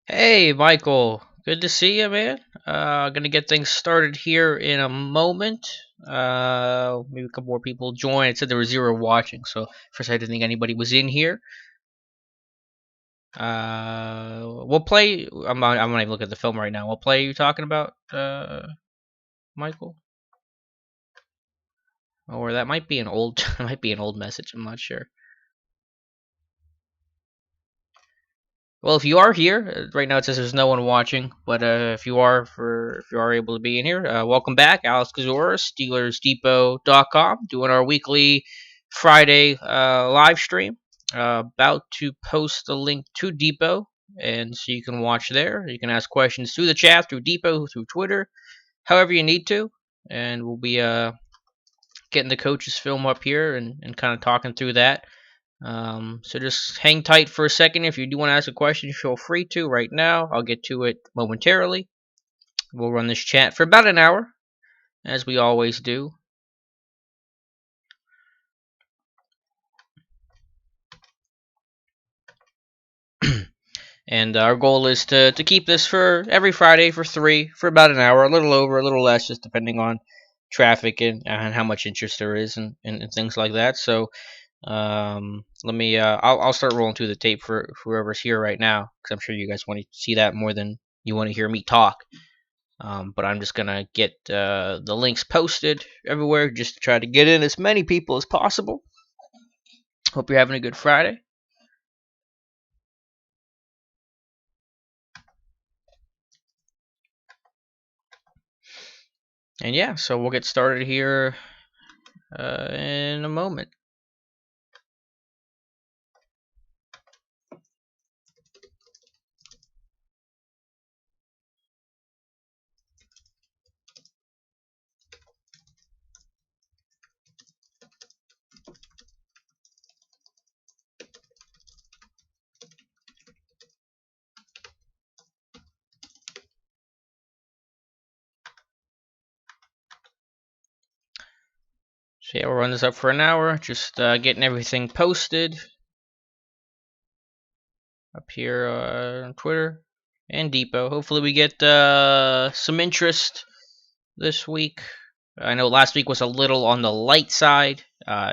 Hey, Michael. Good to see you, man. Gonna get things started here in a moment. Maybe a couple more people join. It said there was zero watching, so first I didn't think anybody was in here. What play? I'm not even looking at the film right now. What play are you talking about, Michael? Or that might be an old, might be an old message. I'm not sure. Well, if you are here right now, it says there's no one watching. But if you are able to be in here, welcome back, Alex Kozora, SteelersDepot.com, doing our weekly Friday live stream. About to post a link to Depot, and so you can watch there. You can ask questions through the chat, through Depot, through Twitter, however you need to, and we'll be getting the coaches film up here and kind of talking through that. So just hang tight for a second. If you do want to ask a question, feel free to right now. I'll get to it momentarily. We'll run this chat for about an hour, as we always do. And our goal is to keep this for every Friday for about an hour, a little over, a little less, just depending on traffic and how much interest there is and things like that. So let me I'll start rolling through the tape for whoever's here right now because I'm sure you guys want to see that more than you want to hear me talk. But I'm just gonna get the links posted everywhere just to try to get in as many people as possible. Hope you're having a good Friday. And yeah, so we'll get started here in a moment. So yeah, we'll run this up for an hour, just getting everything posted up here on Twitter and Depot. Hopefully, we get some interest this week. I know last week was a little on the light side,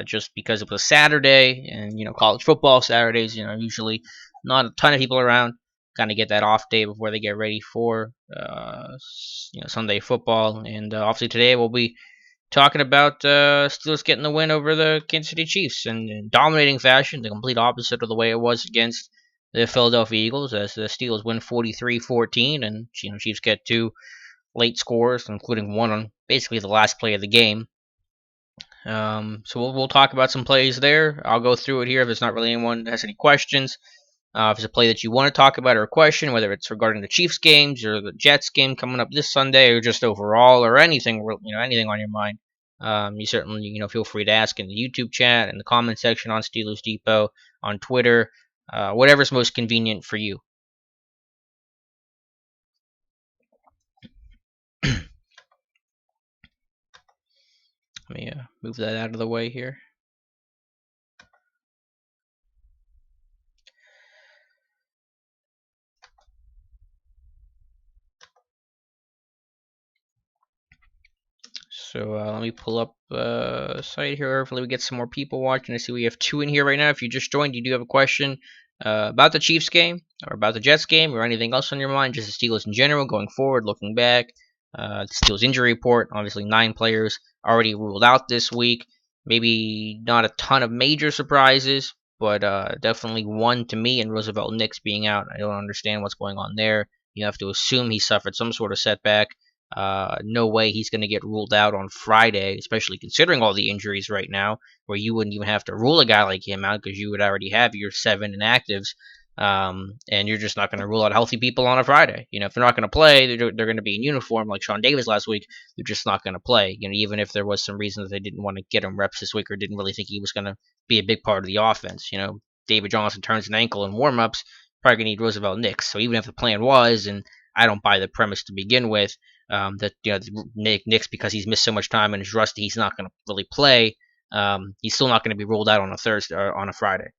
just because it was Saturday, and college football Saturdays, usually not a ton of people around. Kind of get that off day before they get ready for Sunday football, and obviously today we'll be talking about Steelers getting the win over the Kansas City Chiefs in dominating fashion, the complete opposite of the way it was against the Philadelphia Eagles, as the Steelers win 43-14, and Chiefs get two late scores, including one on basically the last play of the game. So we'll talk about some plays there. I'll go through it here if there's not really anyone that has any questions. If it's a play that you want to talk about or a question, whether it's regarding the Chiefs games or the Jets game coming up this Sunday, or just overall, or anything anything on your mind, you certainly feel free to ask in the YouTube chat, in the comment section on Steelers Depot, on Twitter, whatever's most convenient for you. Let me move that out of the way here. So let me pull up the site here. Hopefully we get some more people watching. I see we have two in here right now. If you just joined, you do have a question about the Chiefs game or about the Jets game or anything else on your mind, just the Steelers in general, going forward, looking back. The Steelers injury report, obviously 9 players already ruled out this week. Maybe not a ton of major surprises, but definitely one to me, and Roosevelt Nix being out. I don't understand what's going on there. You have to assume he suffered some sort of setback. No way he's going to get ruled out on Friday, especially considering all the injuries right now, where you wouldn't even have to rule a guy like him out because you would already have your 7 inactives, and you're just not going to rule out healthy people on a Friday. If they're not going to play, they're going to be in uniform like Sean Davis last week. They're just not going to play. Even if there was some reason that they didn't want to get him reps this week or didn't really think he was going to be a big part of the offense. David Johnson turns an ankle in warmups, probably going to need Roosevelt Nix. So even if the plan was, and I don't buy the premise to begin with, that Nick's because he's missed so much time and is rusty, he's not going to really play. He's still not going to be ruled out on a Thursday or on a Friday.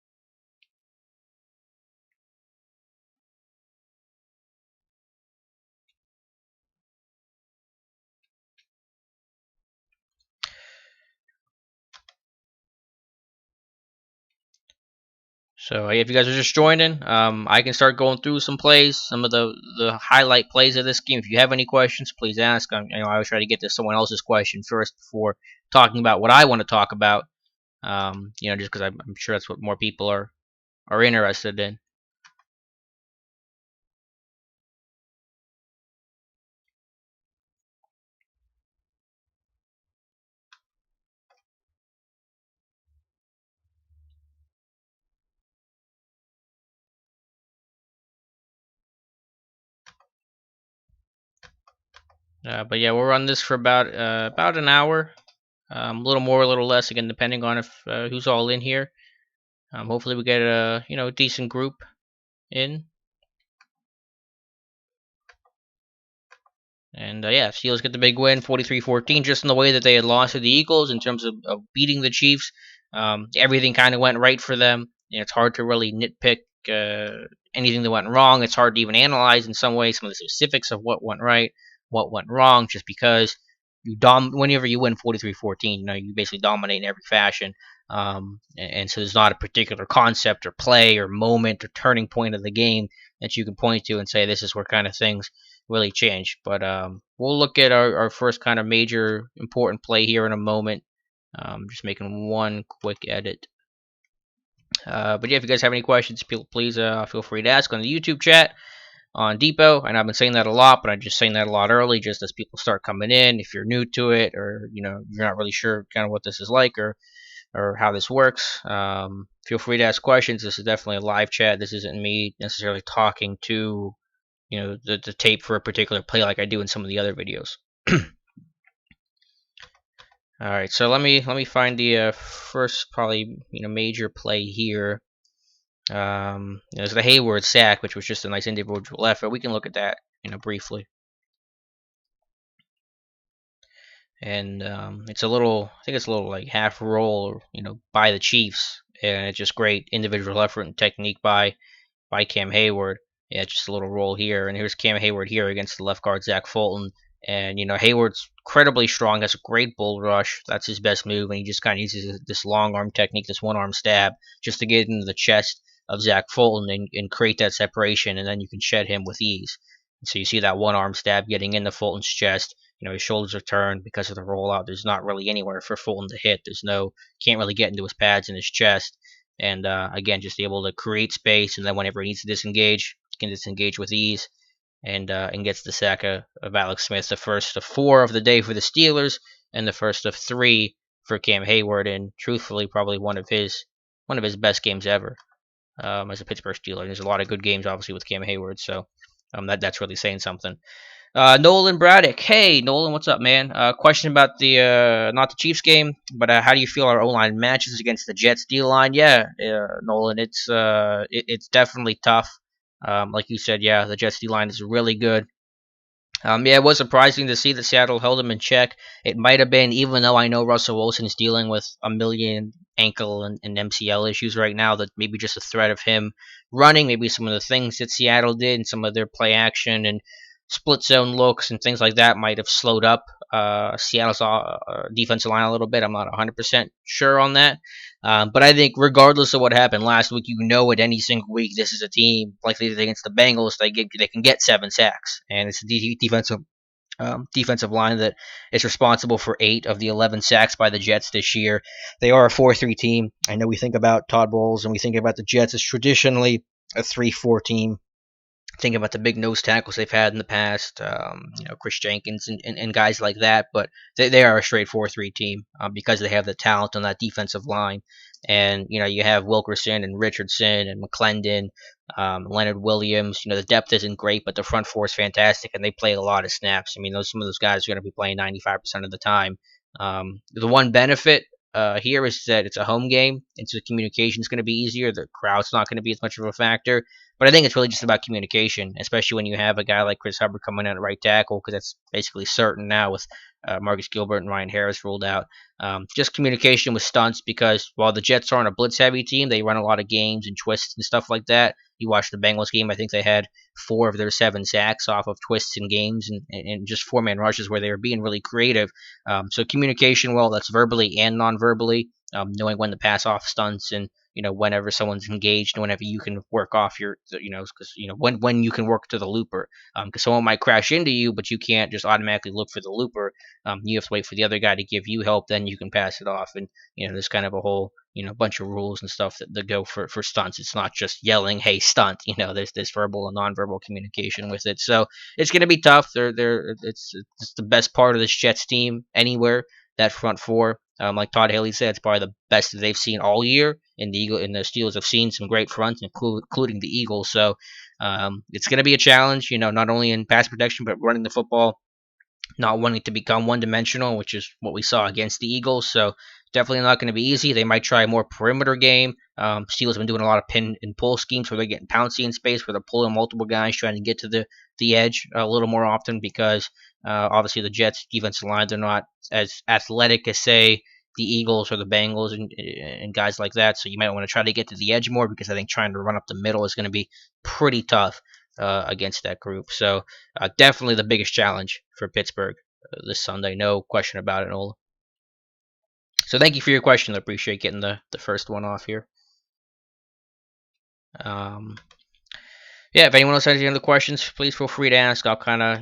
So if you guys are just joining, I can start going through some plays, some of the highlight plays of this game. If you have any questions, please ask. I always try to get to someone else's question first before talking about what I want to talk about. Just because I'm sure that's what more people are interested in. But yeah, we'll run this for about an hour, a little more, a little less, again, depending on if who's all in here. Hopefully, we get a decent group in. And yeah, Steelers get the big win, 43-14, just in the way that they had lost to the Eagles in terms of beating the Chiefs. Everything kind of went right for them. It's hard to really nitpick anything that went wrong. It's hard to even analyze in some ways some of the specifics of what went right, what went wrong, just because whenever you win 43-14, you basically dominate in every fashion. And so there's not a particular concept or play or moment or turning point of the game that you can point to and say this is where kind of things really change. But we'll look at our first kind of major important play here in a moment. Just making one quick edit. But yeah, if you guys have any questions, please feel free to ask on the YouTube chat on Depot. And I've been saying that a lot, but I'm just saying that a lot early, just as people start coming in. If you're new to it, or you're not really sure kind of what this is like, or how this works, feel free to ask questions. This is definitely a live chat. This isn't me necessarily talking to the tape for a particular play like I do in some of the other videos. All right, so let me find the first probably major play here. There's the Hayward sack, which was just a nice individual effort. We can look at that briefly. And it's a little, I think it's a little like half roll, by the Chiefs, and it's just great individual effort and technique by Cam Hayward. Yeah, just a little roll here, and here's Cam Hayward here against the left guard Zach Fulton, and Hayward's incredibly strong, has a great bull rush. That's his best move, and he just kind of uses this long arm technique, this one arm stab, just to get into the chest of Zach Fulton and create that separation, and then you can shed him with ease. And so you see that one arm stab getting into Fulton's chest. His shoulders are turned because of the rollout. There's not really anywhere for Fulton to hit. Can't really get into his pads in his chest. And again, just able to create space, and then whenever he needs to disengage, he can disengage with ease, and gets the sack of Alex Smith, the first of 4 of the day for the Steelers, and the first of 3 for Cam Hayward, and truthfully, probably one of his best games ever as a Pittsburgh Steeler. There's a lot of good games, obviously, with Cam Hayward, so that's really saying something. Nolan Braddock. Hey, Nolan, what's up, man? Question about the not the Chiefs game, but how do you feel our O line matches against the Jets D line? Yeah, Nolan, it's definitely tough. Like you said, yeah, the Jets D line is really good. Yeah, it was surprising to see that Seattle held him in check. It might have been, even though I know Russell Wilson is dealing with a million ankle and MCL issues right now, that maybe just a threat of him running, maybe some of the things that Seattle did and some of their play action and split zone looks and things like that might have slowed up Seattle's defensive line a little bit. I'm not 100% sure on that. But I think regardless of what happened last week, at any single week, this is a team likely against the Bengals. They can get 7 sacks, and it's a defensive line that is responsible for 8 of the 11 sacks by the Jets this year. They are a 4-3 team. I know we think about Todd Bowles and we think about the Jets as traditionally a 3-4 team. Think about the big nose tackles they've had in the past, Chris Jenkins and guys like that. But they are a straight 4-3 team because they have the talent on that defensive line. And, you have Wilkerson and Richardson and McClendon, Leonard Williams. The depth isn't great, but the front four is fantastic, and they play a lot of snaps. I mean, some of those guys are going to be playing 95% of the time. The one benefit here is that it's a home game, and so the communication is going to be easier. The crowd's not going to be as much of a factor. But I think it's really just about communication, especially when you have a guy like Chris Hubbard coming in at right tackle, because that's basically certain now with Marcus Gilbert and Ryan Harris ruled out. Just communication with stunts, because while the Jets aren't a blitz-heavy team, they run a lot of games and twists and stuff like that. You watch the Bengals game, I think they had 4 of their 7 sacks off of twists and games and just 4-man rushes where they were being really creative. So communication, well, that's verbally and non-verbally, knowing when to pass off stunts and whenever someone's engaged, whenever you can work off because when you can work to the looper, because someone might crash into you, but you can't just automatically look for the looper. You have to wait for the other guy to give you help, then you can pass it off. And there's kind of a whole bunch of rules and stuff that go for stunts. It's not just yelling, "Hey, stunt!" There's this verbal and nonverbal communication with it. So it's gonna be tough. It's the best part of this Jets team anywhere. That front four, like Todd Haley said, it's probably the best that they've seen all year. And the Steelers have seen some great fronts, including the Eagles. So it's going to be a challenge, not only in pass protection but running the football, not wanting to become one dimensional, which is what we saw against the Eagles. So definitely not going to be easy. They might try a more perimeter game. Steelers have been doing a lot of pin and pull schemes where they're getting pouncy in space, where they're pulling multiple guys, trying to get to the edge a little more often because obviously the Jets' defensive line, they're not as athletic as, say, the Eagles or the Bengals and guys like that. So you might want to try to get to the edge more because I think trying to run up the middle is going to be pretty tough against that group. So definitely the biggest challenge for Pittsburgh this Sunday. No question about it, Nola. So thank you for your question. I appreciate getting the first one off here. Um, yeah, if anyone else has any other questions, please feel free to ask. I'll kind of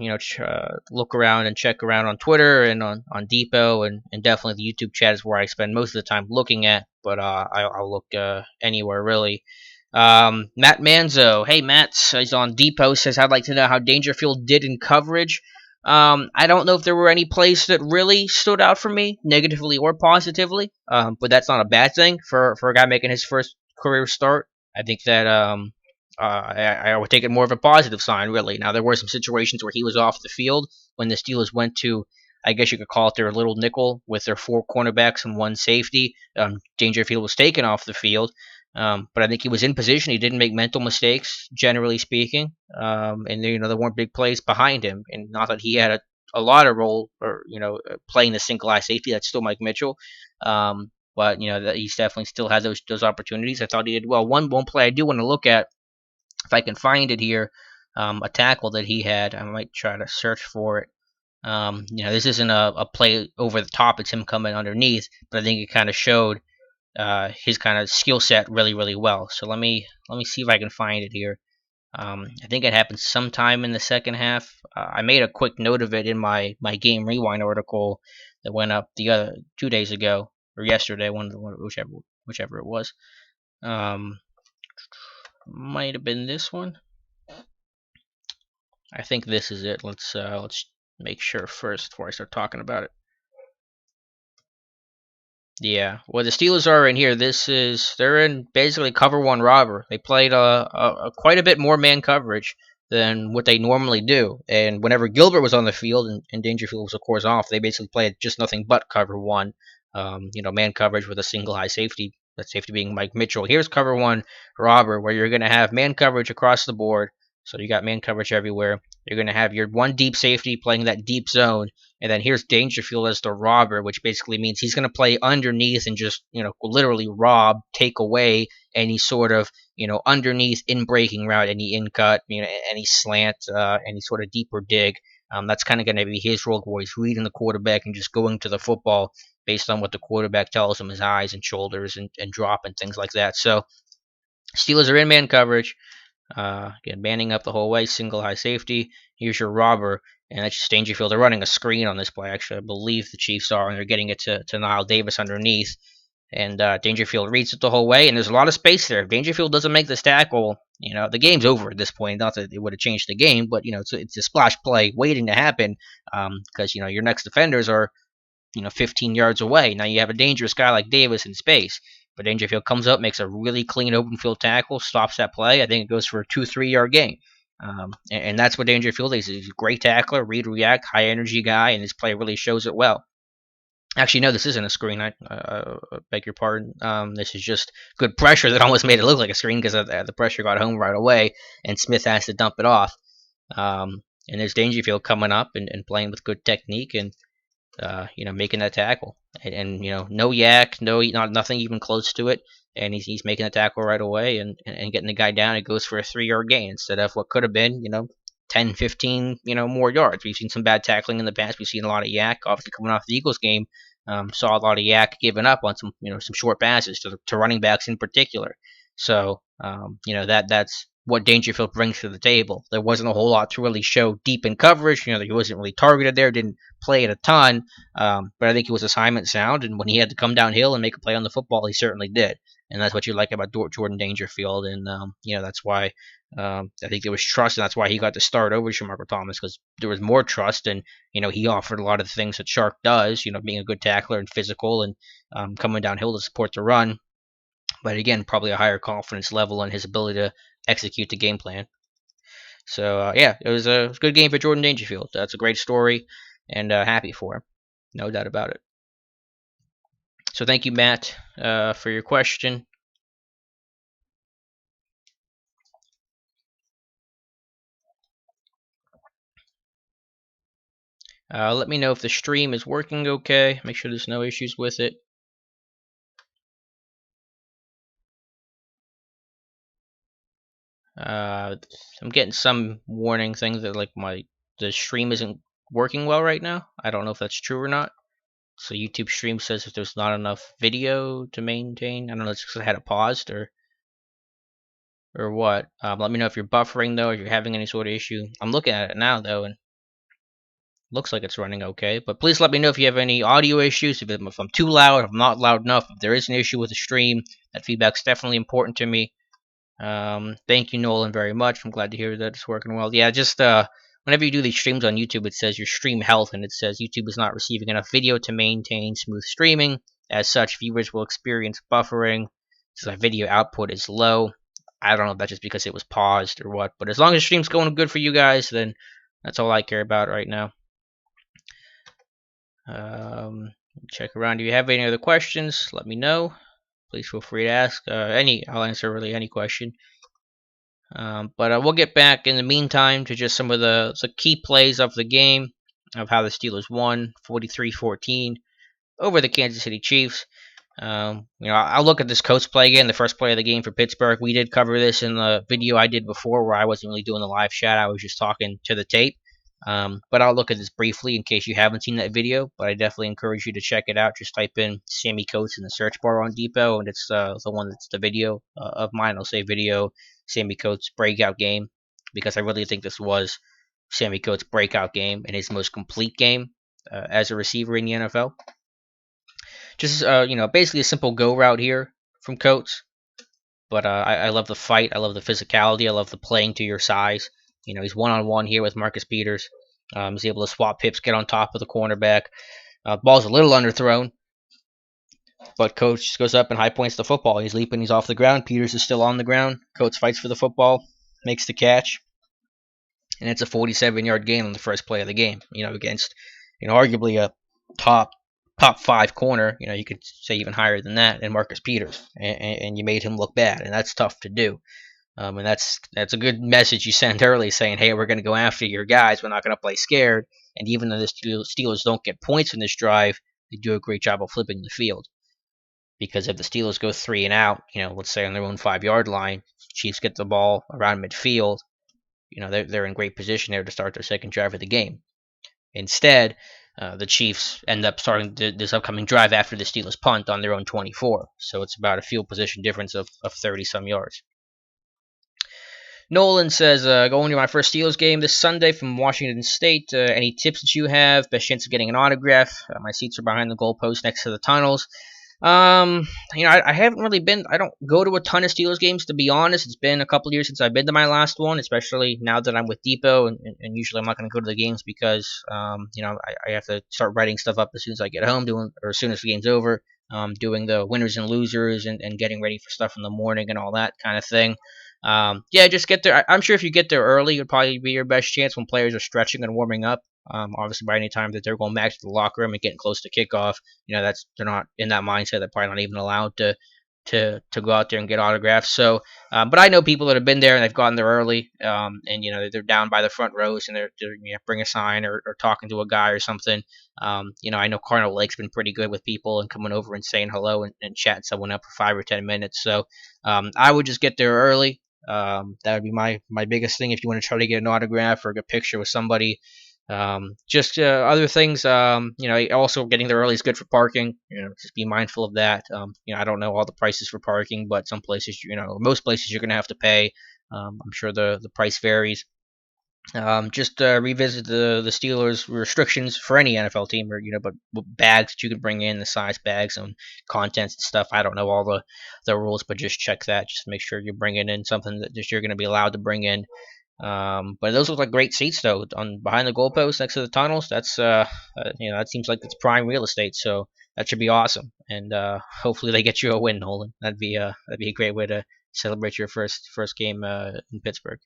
look around and check around on Twitter and on Depot, and definitely the YouTube chat is where I spend most of the time looking at. But I'll look anywhere really. Matt Manzo, hey Matt, he's on Depot, says I'd like to know how Dangerfield did in coverage. I don't know if there were any plays that really stood out for me, negatively or positively. But that's not a bad thing for a guy making his first career start. I think that I would take it more of a positive sign, really. Now, there were some situations where he was off the field when the Steelers went to, I guess you could call it their little nickel with their four cornerbacks and one safety. Dangerfield was taken off the field, but I think he was in position. He didn't make mental mistakes, generally speaking, and there weren't big plays behind him. And not that he had a lot of role or playing the single eye safety. That's still Mike Mitchell. But that he's definitely still had those opportunities. I thought he did well. One play I do want to look at, if I can find it here, a tackle that he had. I might try to search for it. This isn't a play over the top. It's him coming underneath, but I think it kind of showed his kind of skill set really, really well. So let me see if I can find it here. I think it happened sometime in the second half. I made a quick note of it in my game rewind article that went up the other 2 days ago or yesterday, whichever it was. Might have been this one. I think this is it. Let's make sure first before I start talking about it. Yeah, well, the Steelers are in here. They're in basically cover one robber. They played quite a bit more man coverage than what they normally do. And whenever Gilbert was on the field and Dangerfield was of course off, they basically played just nothing but cover one. Man coverage with a single high safety. That safety being Mike Mitchell. Here's cover one robber, where you're going to have man coverage across the board. So you got man coverage everywhere. You're going to have your one deep safety playing that deep zone, and then here's Dangerfield as the robber, which basically means he's going to play underneath and just, literally rob, take away any sort of, underneath in breaking route, any in cut, any slant, any sort of deeper dig. That's kind of going to be his role, where he's reading the quarterback and just going to the football based on what the quarterback tells him, his eyes and shoulders and drop and things like that. So Steelers are in man coverage. Again, manning up the whole way, single high safety. Here's your robber, and that's just Dangerfield. They're running a screen on this play. Actually, I believe the Chiefs are, and they're getting it to Niall Davis underneath. And Dangerfield reads it the whole way, and there's a lot of space there. If Dangerfield doesn't make this tackle, the game's over at this point. Not that it would have changed the game, but it's a splash play waiting to happen because your next defenders are 15 yards away. Now you have a dangerous guy like Davis in space. But Dangerfield comes up, makes a really clean open field tackle, stops that play. I think it goes for a 2-3 yard gain. And that's what Dangerfield is. He's a great tackler, read, react, high energy guy, and his play really shows it well. Actually, no, this isn't a screen. I beg your pardon. This is just good pressure that almost made it look like a screen because the pressure got home right away, and Smith has to dump it off. And there's Dangerfield coming up and playing with good technique and making that tackle, and no yak, nothing even close to it, and he's making the tackle right away and getting the guy down. It goes for a 3 yard gain instead of what could have been 10, 15 more yards. We've seen some bad tackling in the past. We've seen a lot of yak, obviously coming off the Eagles game. saw a lot of yak giving up on some some short passes to running backs in particular. So that's what Dangerfield brings to the table. There wasn't a whole lot to really show deep in coverage. He wasn't really targeted there, didn't play it a ton, but I think he was assignment sound, and when he had to come downhill and make a play on the football, he certainly did. And that's what you like about Jordan Dangerfield, and that's why I think there was trust, and that's why he got to start over Shamarko Thomas, because there was more trust, and he offered a lot of the things that Shark does, being a good tackler and physical, and coming downhill to support the run. But again, probably a higher confidence level in his ability to execute the game plan. So yeah, it was a good game for Jordan Dangerfield. That's a great story, and happy for him, no doubt about it. So thank you, Matt, for your question. Let me know if the stream is working okay. Make sure there's no issues with it. I'm getting some warning things that like the stream isn't working well right now. I don't know if that's true or not. So YouTube stream says if there's not enough video to maintain. I don't know, it's because I had it paused or what. Let me know if you're buffering though, if you're having any sort of issue. I'm looking at it now though, and looks like it's running okay. But please let me know if you have any audio issues, if I'm too loud, if I'm not loud enough, if there is an issue with the stream. That feedback's definitely important to me. Thank you, Nolan, very much. I'm glad to hear that it's working well. Yeah, just whenever you do these streams on YouTube, it says your stream health, and it says YouTube is not receiving enough video to maintain smooth streaming. As such, viewers will experience buffering, so that video output is low. I don't know if that's just because it was paused or what, but as long as the stream's going good for you guys, then that's all I care about right now. Check around. Do you have any other questions? Let me know. Please feel free to ask. I'll answer really any question. But we'll get back in the meantime to just some of the key plays of the game, of how the Steelers won 43-14 over the Kansas City Chiefs. I'll look at this Colts play again, the first play of the game for Pittsburgh. We did cover this in the video I did before where I wasn't really doing the live chat. I was just talking to the tape. But I'll look at this briefly in case you haven't seen that video. But I definitely encourage you to check it out. Just type in Sammy Coates in the search bar on Depot, and it's the one that's the video of mine. I'll say video Sammy Coates breakout game, because I really think this was Sammy Coates' breakout game and his most complete game as a receiver in the NFL. Just basically a simple go route here from Coates. But I love the fight. I love the physicality. I love the playing to your size. He's one-on-one here with Marcus Peters. He's able to swap pips, get on top of the cornerback. Ball's a little underthrown, but Coach just goes up and high points the football. He's leaping. He's off the ground. Peters is still on the ground. Coach fights for the football, makes the catch, and it's a 47-yard gain on the first play of the game. Against arguably a top 5 corner. You could say even higher than that, and Marcus Peters, and you made him look bad, and that's tough to do. And that's a good message you send early, saying, hey, we're going to go after your guys. We're not going to play scared. And even though the Steelers don't get points in this drive, they do a great job of flipping the field. Because if the Steelers go 3 and out, let's say on their own 5-yard line, Chiefs get the ball around midfield, they're in great position there to start their second drive of the game. Instead, the Chiefs end up starting this upcoming drive after the Steelers punt on their own 24. So it's about a field position difference of 30-some yards. Nolan says, going to my first Steelers game this Sunday from Washington State. Any tips that you have? Best chance of getting an autograph? My seats are behind the goalpost next to the tunnels. I haven't really been. I don't go to a ton of Steelers games, to be honest. It's been a couple of years since I've been to my last one, especially now that I'm with Depot, and usually I'm not going to go to the games because, I have to start writing stuff up as soon as I get home, or as soon as the game's over, doing the winners and losers and getting ready for stuff in the morning and all that kind of thing. Just get there. I'm sure if you get there early, it'd probably be your best chance when players are stretching and warming up. Obviously, by any time that they're going back to the locker room and getting close to kickoff, they're not in that mindset. They're probably not even allowed to go out there and get autographs. So, but I know people that have been there and they've gotten there early, and they're down by the front rows and they're bring a sign or talking to a guy or something. I know Cardinal Lake's been pretty good with people and coming over and saying hello and chatting someone up for 5 or 10 minutes. So, I would just get there early. That would be my biggest thing if you want to try to get an autograph or a picture with somebody. Just other things, also getting there early is good for parking. Just be mindful of that. I don't know all the prices for parking, but some places, most places you're going to have to pay. I'm sure the price varies. Just revisit the Steelers restrictions for any NFL team, or but bags that you can bring in, the size bags and contents and stuff. I don't know all the rules, but just check that. Just make sure you're bringing in something that just you're going to be allowed to bring in. But those look like great seats though, on behind the goalpost next to the tunnels. That's that seems like it's prime real estate. So that should be awesome, and hopefully they get you a win, Nolan. That'd be a great way to celebrate your first game in Pittsburgh.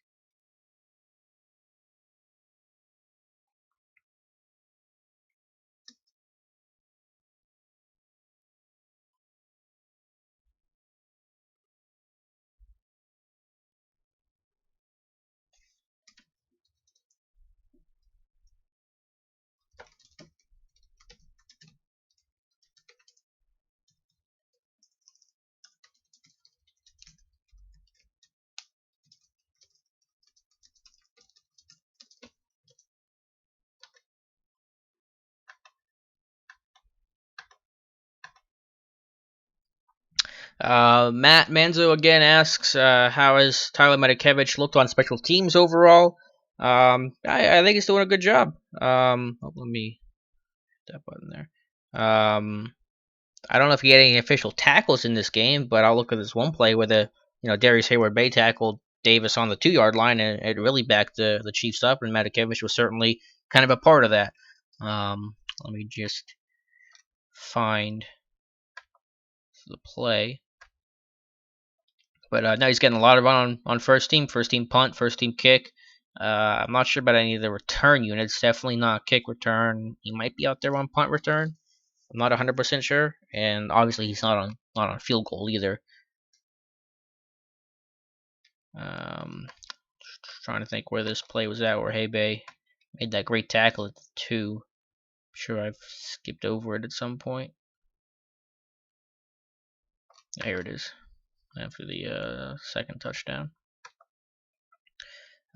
Matt Manzo again asks, how has Tyler Medikevich looked on special teams overall? I think he's doing a good job. Let me that button there. I don't know if he had any official tackles in this game, but I'll look at this one play where Darius Hayward Bay tackled Davis on the 2 yard line, and it really backed the Chiefs up, and Medikevich was certainly kind of a part of that. Let me just find the play. But now he's getting a lot of run on first team punt, first team kick. I'm not sure about any of the return units. Definitely not kick return. He might be out there on punt return. I'm not 100% sure, and obviously he's not on field goal either. Um, Trying to think where this play was at, where Hay made that great tackle at the 2. I'm sure I've skipped over it at some point. Here it is, after the second touchdown.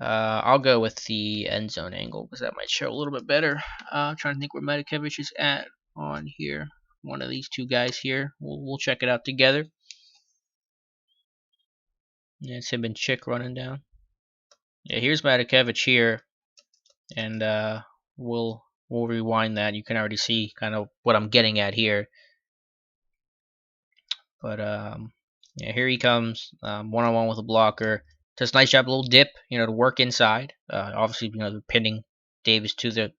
I'll go with the end zone angle because that might show a little bit better. I'm trying to think where Medikevich is at on here. One of these two guys here. We'll check it out together. Yeah, it's him and Chick running down. Yeah, here's Medikevich here, and we'll rewind that. You can already see kind of what I'm getting at here. But yeah, here he comes, one on one with a blocker. Does a nice job, a little dip, to work inside. Obviously, they're pinning Davis to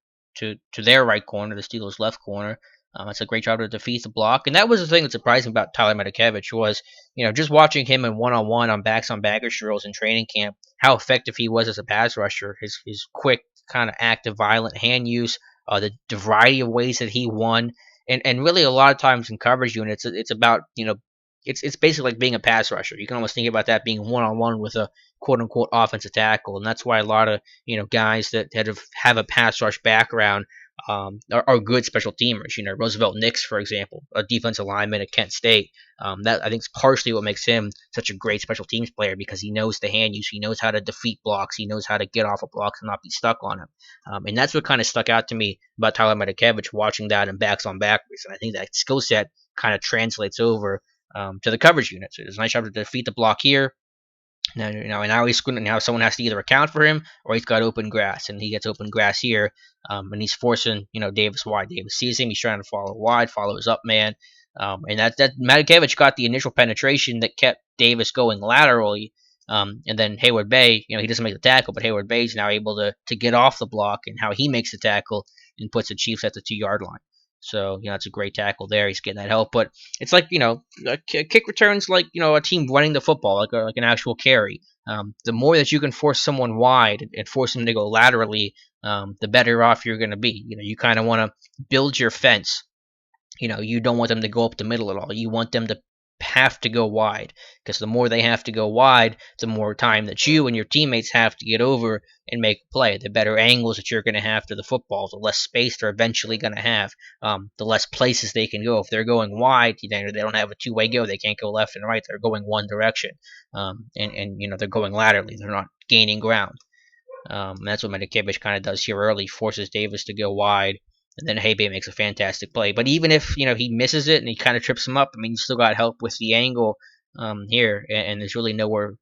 their right corner, the Steelers' left corner. It's a great job to defeat the block, and that was the thing that surprised me about Tyler Medikevich was, just watching him in one on backs on baggers drills in training camp, how effective he was as a pass rusher. His quick, kind of active, violent hand use, the variety of ways that he won, and really a lot of times in coverage units, it's about it's basically like being a pass rusher. You can almost think about that being one on one with a quote unquote offensive tackle, and that's why a lot of guys that have a pass rush background are good special teamers. Roosevelt Nix, for example, a defensive lineman at Kent State. That I think is partially what makes him such a great special teams player because he knows the hand use, he knows how to defeat blocks, he knows how to get off of blocks and not be stuck on him. And that's what kind of stuck out to me about Tyler Medikevich watching that in backs on backers, and I think that skill set kind of translates over to the coverage unit. So it's a nice job to defeat the block here. Now he's going. Now someone has to either account for him or he's got open grass, and he gets open grass here, and he's forcing Davis wide. Davis sees him. He's trying to follow wide, follow his up man, and that Matakevich got the initial penetration that kept Davis going laterally. And then Hayward Bay, he doesn't make the tackle, but Hayward Bay is now able to get off the block, and how he makes the tackle and puts the Chiefs at the 2 yard line. So it's a great tackle there. He's getting that help, but it's like kick returns like a team running the football like an actual carry. The more that you can force someone wide and force them to go laterally, the better off you're going to be. You kind of want to build your fence. You don't want them to go up the middle at all. You want them to have to go wide, because the more they have to go wide, the more time that you and your teammates have to get over and make a play. The better angles that you're going to have to the football, the less space they're eventually going to have, the less places they can go. If they're going wide, they don't have a two-way go. They can't go left and right. They're going one direction, and they're going laterally. They're not gaining ground. That's what Medikevich kind of does here early, forces Davis to go wide, and then Hebe makes a fantastic play. But even if he misses it and he kind of trips him up, I mean, you still got help with the angle here, and there's really nowhere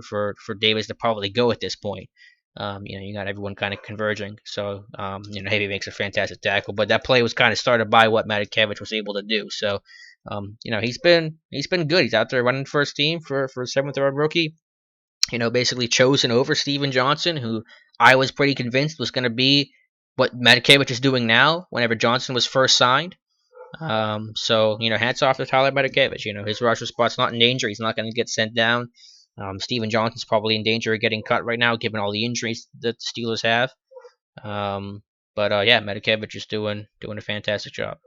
for Davis to probably go at this point. You got everyone kind of converging, so Hebe makes a fantastic tackle. But that play was kind of started by what Medikevich was able to do. So he's been good. He's out there running first team for a seventh round rookie. Basically chosen over Steven Johnson, who I was pretty convinced was going to be what Medikevich is doing now. Whenever Johnson was first signed, so hats off to Tyler Medikevich. His rusher spot's not in danger. He's not going to get sent down. Steven Johnson's probably in danger of getting cut right now, given all the injuries that the Steelers have. But yeah, Medikevich is doing a fantastic job.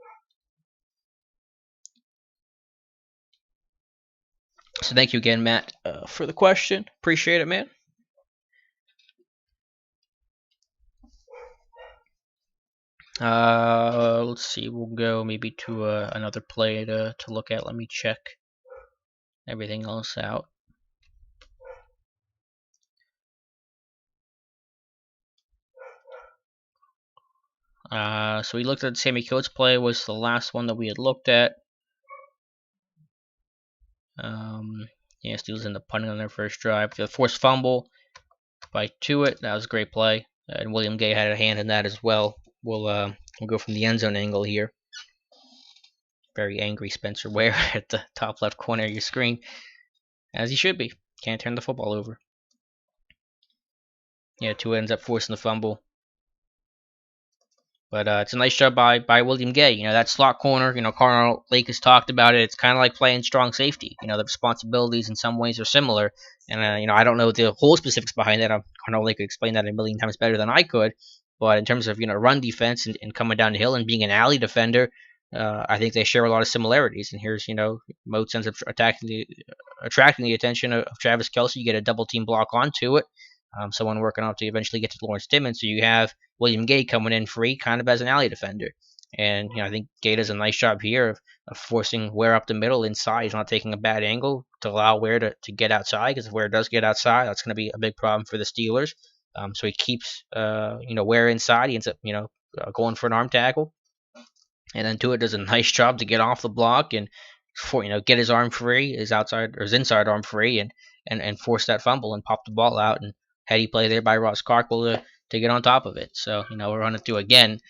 So thank you again, Matt, for the question. Appreciate it, man. Let's see. We'll go maybe to another play to look at. Let me check everything else out. So we looked at Sammy Coates' play. Was the last one that we had looked at. Yeah, Steelers end up punting on their first drive. The forced fumble by Tuitt. That was a great play, and William Gay had a hand in that as well. We'll go from the end zone angle here. Very angry Spencer Ware at the top left corner of your screen, as he should be. Can't turn the football over. Yeah, Tuitt ends up forcing the fumble. But it's a nice job by William Gay. That slot corner, Carnell Lake has talked about it. It's kind of like playing strong safety. The responsibilities in some ways are similar. And, I don't know the whole specifics behind that. Carnell Lake could explain that a million times better than I could. But in terms of, run defense and coming down the hill and being an alley defender, I think they share a lot of similarities. And here's, Moats ends up attracting the attention of Travis Kelce. You get a double team block onto it. Someone working off to eventually get to Lawrence Timmons. So you have William Gay coming in free, kind of as an alley defender. And I think Gay does a nice job here of forcing Ware up the middle inside. He's not taking a bad angle to allow Ware to get outside, because if Ware does get outside, that's going to be a big problem for the Steelers. So he keeps Ware inside. He ends up going for an arm tackle, and then Tua does a nice job to get off the block and get his arm free, his outside or his inside arm free, and force that fumble and pop the ball out. And heady play there by Ross Carkle to get on top of it. So we're running through again.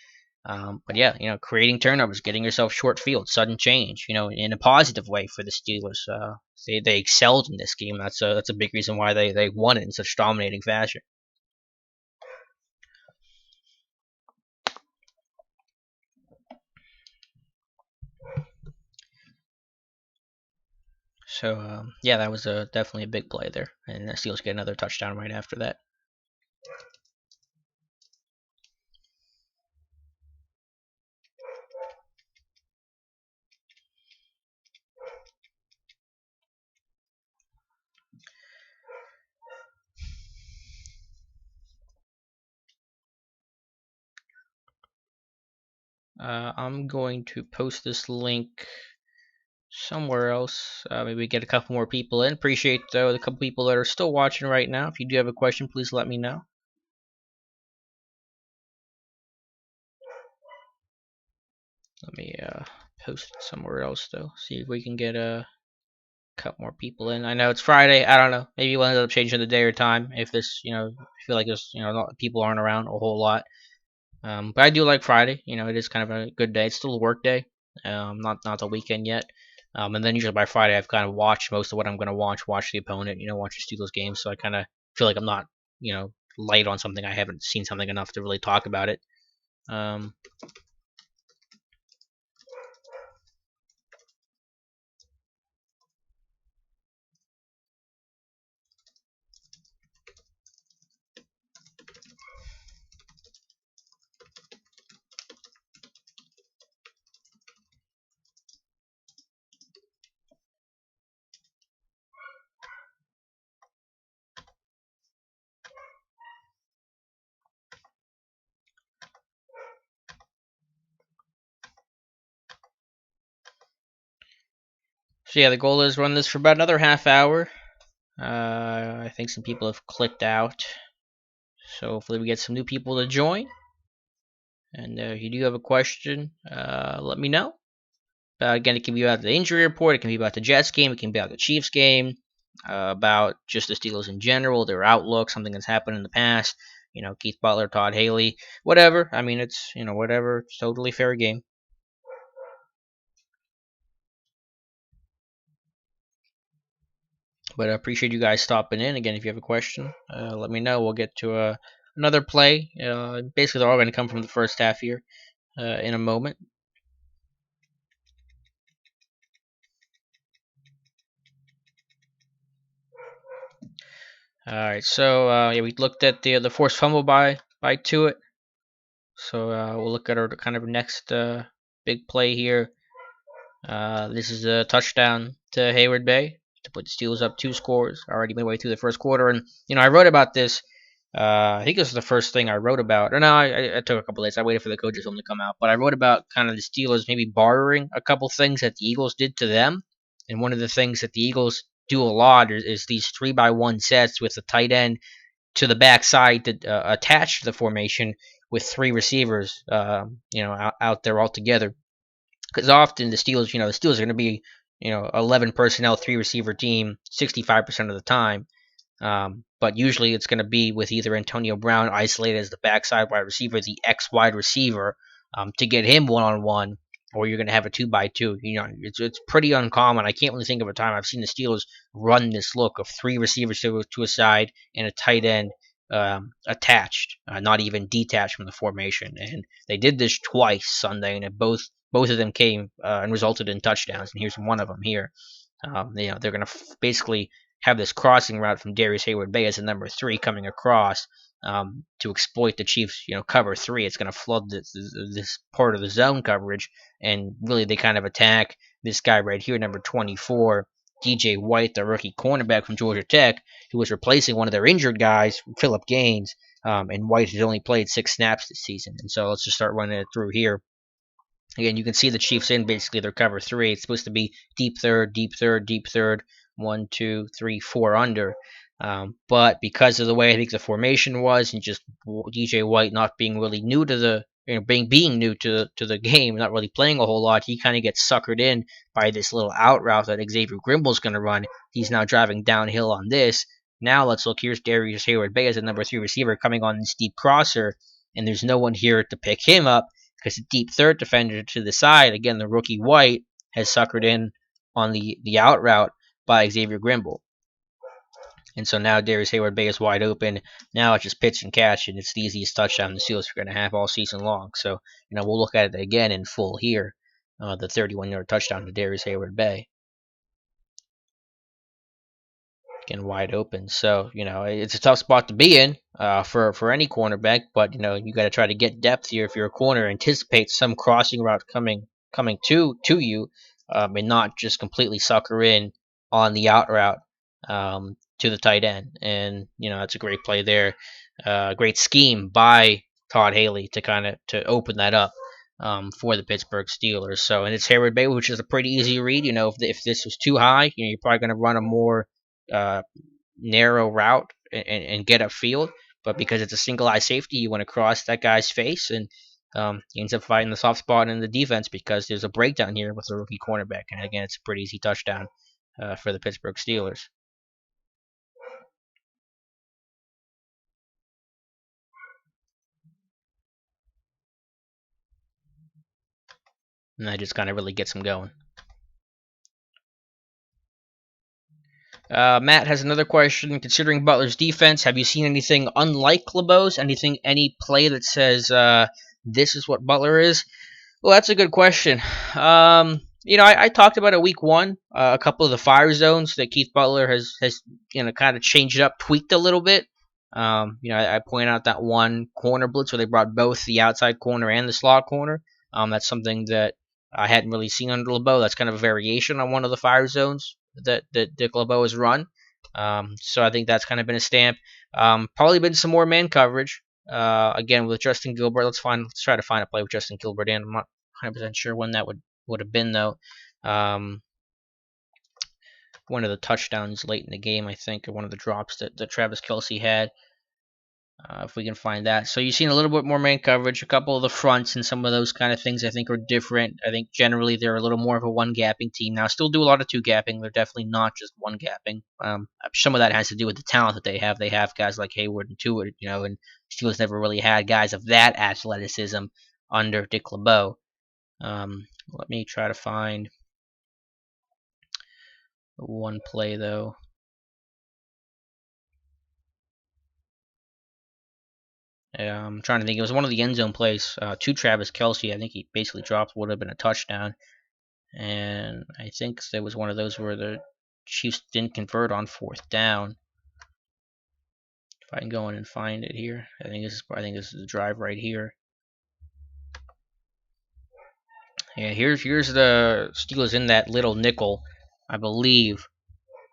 But yeah, creating turnovers, getting yourself short field, sudden change, in a positive way for the Steelers. They excelled in this game. That's a big reason why they won it in such dominating fashion. So yeah, that was definitely a big play there, and the Steelers get another touchdown right after that. I'm going to post this link somewhere else. Maybe get a couple more people in. Appreciate the couple people that are still watching right now. If you do have a question, please let me know. Let me post it somewhere else though. See if we can get a couple more people in. I know it's Friday. I don't know. Maybe we'll end up changing the day or time if this, feel like there's, people aren't around a whole lot. But I do like Friday. It is kind of a good day. It's still a work day. Not the weekend yet. And then usually by Friday I've kind of watched most of what I'm going to watch the opponent, watch the Steelers game. So I kind of feel like I'm not, light on something. I haven't seen something enough to really talk about it. So yeah, the goal is run this for about another half hour. I think some people have clicked out. So hopefully we get some new people to join. And if you do have a question, let me know. Again, it can be about the injury report, it can be about the Jets game, it can be about the Chiefs game, about just the Steelers in general, their outlook, something that's happened in the past. Keith Butler, Todd Haley, whatever. I mean, it's whatever. It's totally fair game. But I appreciate you guys stopping in. Again, if you have a question, let me know. We'll get to another play. Basically, they're all going to come from the first half here in a moment. All right, so yeah, we looked at the forced fumble by Tua. So we'll look at our kind of next big play here. This is a touchdown to Hayward Bay to put the Steelers up 2 scores already midway through the first quarter. And I wrote about this. I think this was the first thing I wrote about. Or no, I took a couple days. I waited for the coaches' film to come out, but I wrote about kind of the Steelers maybe borrowing a couple things that the Eagles did to them. And one of the things that the Eagles do a lot is these 3-by-1 sets with the tight end to the backside to attach to the formation with 3 receivers, out there all together. Because often the Steelers, the Steelers are going to be, 11 personnel, 3 receiver team, 65% of the time. But usually it's going to be with either Antonio Brown isolated as the backside wide receiver, the X wide receiver, to get him 1-on-1, or you're going to have a 2-by-2. It's pretty uncommon. I can't really think of a time I've seen the Steelers run this look of 3 receivers to a side and a tight end attached, not even detached from the formation. And they did this twice Sunday, and both of them came and resulted in touchdowns. And here's one of them here. They're going to basically have this crossing route from Darius Hayward Bay as the number 3 coming across to exploit the Chiefs, cover 3. It's going to flood this part of the zone coverage, and really they kind of attack this guy right here, number 24, DJ White, the rookie cornerback from Georgia Tech, who was replacing one of their injured guys, Philip Gaines, and White has only played 6 snaps this season. And so let's just start running it through here. Again, you can see the Chiefs in basically their cover 3. It's supposed to be deep third, deep third, deep third, 1, 2, 3, 4 under. But because of the way I think the formation was, and just DJ White not being really new to the being new to the game, not really playing a whole lot, he kind of gets suckered in by this little out route that Xavier Grimble's going to run. He's now driving downhill on this. Now let's look. Here's Darius Hayward Bay as a number 3 receiver coming on this deep crosser, and there's no one here to pick him up because the deep third defender to the side, again, the rookie White, has suckered in on the out route by Xavier Grimble. And so now Darius Hayward Bay is wide open. Now it's just pitch and catch, and it's the easiest touchdown the Steelers are going to have all season long. So, we'll look at it again in full here. The 31-yard touchdown to Darius Hayward Bay. Again, wide open. So, it's a tough spot to be in for any cornerback, but, you got to try to get depth here if you're a corner, anticipate some crossing route coming to you, and not just completely sucker in on the out route to the tight end. And, that's a great play there. Great scheme by Todd Haley to kind of to open that up for the Pittsburgh Steelers. So, and it's Hayward Bay, which is a pretty easy read. If this was too high, you're probably going to run a more uh, narrow route and get upfield. But because it's a single eye safety, you want to cross that guy's face, and he ends up finding the soft spot in the defense because there's a breakdown here with the rookie cornerback. And again, it's a pretty easy touchdown for the Pittsburgh Steelers. And that just kind of really gets him going. Matt has another question. Considering Butler's defense, have you seen anything unlike LeBeau's? Any play that says this is what Butler is? Well, that's a good question. I talked about it week 1, a couple of the fire zones that Keith Butler has kind of changed up, tweaked a little bit. I point out that one corner blitz where they brought both the outside corner and the slot corner. That's something that I hadn't really seen under LeBeau. That's kind of a variation on one of the fire zones that Dick LeBeau has run. So I think that's kind of been a stamp. Probably been some more man coverage. Again, with Justin Gilbert, let's try to find a play with Justin Gilbert in. I'm not 100% sure when that would have been though. One of the touchdowns late in the game, I think, or one of the drops that Travis Kelce had. If we can find that. So you've seen a little bit more man coverage, a couple of the fronts and some of those kind of things I think are different. I think generally they're a little more of a one gapping team. Now still do a lot of two gapping. They're definitely not just one gapping. Some of that has to do with the talent that they have. They have guys like Hayward and Tuitt, and Steelers never really had guys of that athleticism under Dick LeBeau. Let me try to find one play though. I'm trying to think. It was one of the end zone plays to Travis Kelce. I think he basically dropped what would have been a touchdown. And I think there was one of those where the Chiefs didn't convert on fourth down. If I can go in and find it here, I think this is the drive right here. Yeah, here's the Steelers in that little nickel, I believe.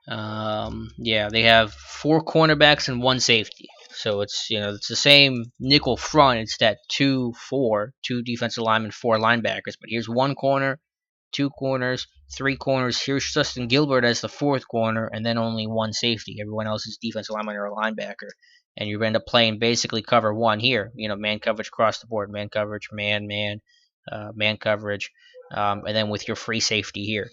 Yeah, they have four cornerbacks and one safety. So it's the same nickel front. It's that 2-4, two defensive linemen, four linebackers. But here's one corner, two corners, three corners. Here's Justin Gilbert as the fourth corner, and then only one safety. Everyone else is defensive lineman or a linebacker. And you end up playing basically cover one here. Man coverage across the board, man coverage, man coverage, and then with your free safety here.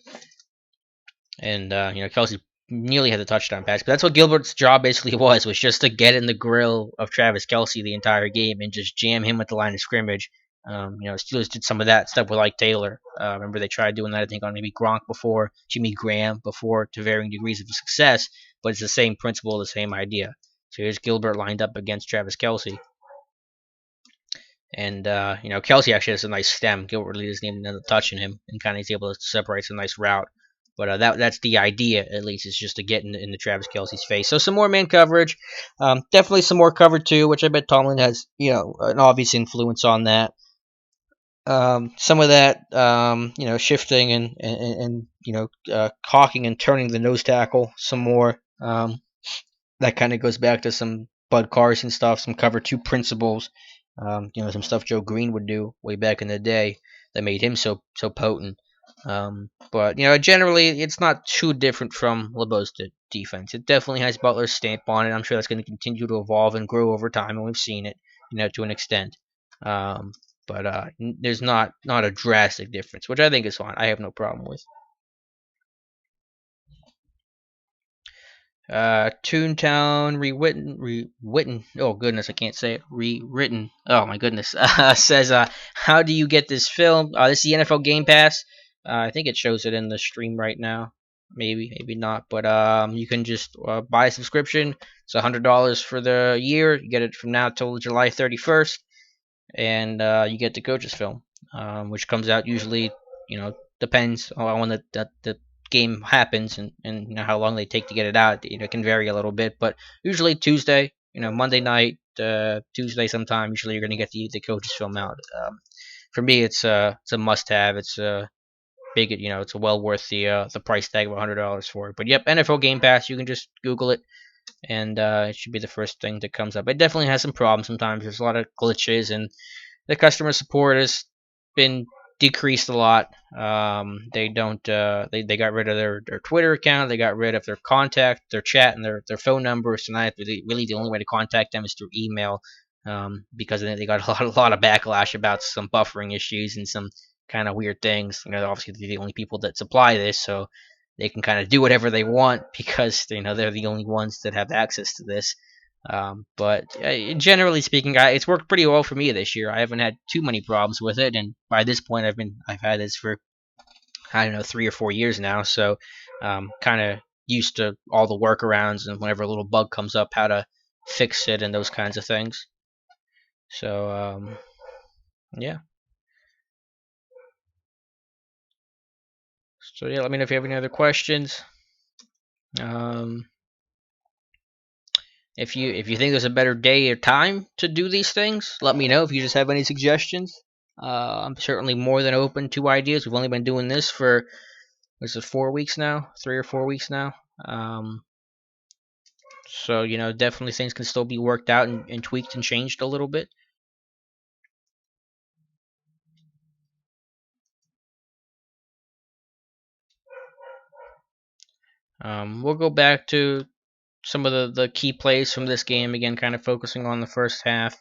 And Kelce nearly had the touchdown pass, but that's what Gilbert's job basically was just to get in the grill of Travis Kelce the entire game and just jam him at the line of scrimmage. Steelers did some of that stuff with Ike Taylor. Remember they tried doing that I think on maybe Gronk before, Jimmy Graham before, to varying degrees of success, but it's the same principle, the same idea. So here's Gilbert lined up against Travis Kelce. And Kelce actually has a nice stem. Gilbert really doesn't even end up touching him, and kind of is able to separate a nice route. But that's the idea, at least, is just to get in the Travis Kelce's face. So some more man coverage, definitely some more cover two, which I bet Tomlin has an obvious influence on that. Some of that shifting and cocking and turning the nose tackle some more. That kind of goes back to some Bud Carson stuff, some cover two principles. Some stuff Joe Green would do way back in the day that made him so potent. But generally, it's not too different from LeBeau's defense. It definitely has Butler's stamp on it. I'm sure that's going to continue to evolve and grow over time, and we've seen it, to an extent. But there's not a drastic difference, which I think is fine. I have no problem with. Toontown rewritten. Oh goodness, I can't say it. Rewritten. Oh my goodness. Says, how do you get this film? This is the NFL Game Pass. I think it shows it in the stream right now. Maybe not. But you can just buy a subscription. It's $100 for the year. You get it from now till July 31st, and you get the coach's film, which comes out usually. Depends on when the game happens and how long they take to get it out. It can vary a little bit, but usually Tuesday, Monday night, Tuesday sometime. Usually you're going to get the coaches film out. For me, it's a must have. It's a big, it's well worth the price tag of $100 for it. But yep, NFL Game Pass. You can just Google it, and it should be the first thing that comes up. It definitely has some problems sometimes. There's a lot of glitches, and the customer support has been decreased a lot. They don't. They got rid of their Twitter account. They got rid of their contact, their chat, and their phone numbers. So now really the only way to contact them is through email. Because they got a lot of backlash about some buffering issues and some kind of weird things. Obviously they're the only people that supply this, so they can kind of do whatever they want because they're the only ones that have access to this. But generally speaking, it's worked pretty well for me this year. I haven't had too many problems with it, and by this point, I've had this for I don't know 3 or 4 years now. So kind of used to all the workarounds and whenever a little bug comes up, how to fix it and those kinds of things. So yeah. So yeah, let me know if you have any other questions. Um, if you think there's a better day or time to do these things, let me know. If you just have any suggestions, I'm certainly more than open to ideas. We've only been doing this for 4 weeks now, 3 or 4 weeks now. So definitely things can still be worked out and tweaked and changed a little bit. We'll go back to some of the key plays from this game. Again, kind of focusing on the first half.